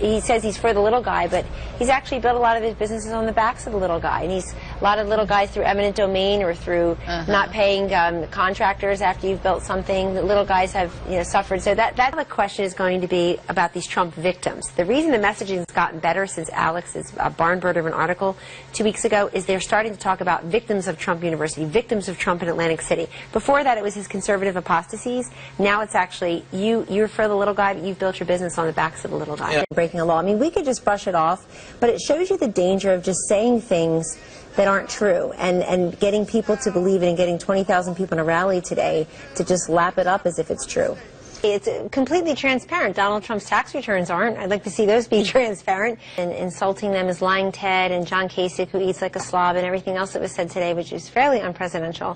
he says he's for the little guy, but he's actually built a lot of his businesses on the backs of the little guy. And he's a lot of little guys through eminent domain or through not paying contractors after you've built something. The little guys have, you know, suffered. So that the question is going to be about these Trump victims. The reason the messaging has gotten better since Alex's barn burner of an article 2 weeks ago is they're starting to talk about victims of Trump University, victims of Trump in Atlantic City. Before that, it was his conservative apostasies. Now it's actually you're for the little guy, but you've built your business on the backs of the little guy. Yeah. Breaking a law. I mean, we could just brush it off, but it shows you the danger of just saying things that aren't true and getting people to believe it and getting 20,000 people in a rally today to just lap it up as if it's true. It's completely transparent. Donald Trump's tax returns aren't. I'd like to see those be transparent. And insulting them as lying Ted and John Kasich, who eats like a slob, and everything else that was said today, which is fairly unpresidential,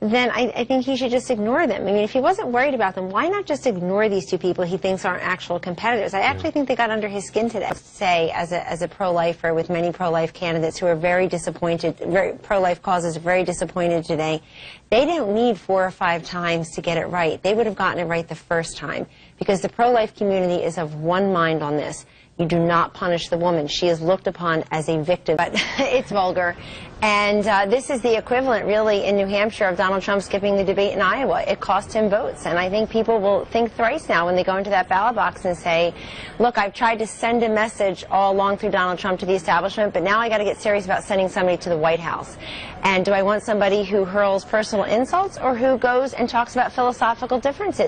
then I think he should just ignore them. I mean, if he wasn't worried about them, why not just ignore these two people he thinks aren't actual competitors? I actually think they got under his skin today. Say, as a pro-lifer with many pro-life candidates who are very disappointed, pro-life causes very disappointed today, they don't need 4 or 5 times to get it right. They would have gotten it right the first time, because the pro-life community is of one mind on this. You do not punish the woman. She is looked upon as a victim. But it's vulgar. And this is the equivalent, really, in New Hampshire of Donald Trump skipping the debate in Iowa. It cost him votes. And I think people will think thrice now when they go into that ballot box and say, look, I've tried to send a message all along through Donald Trump to the establishment, but now I got to get serious about sending somebody to the White House. And do I want somebody who hurls personal insults or who goes and talks about philosophical differences?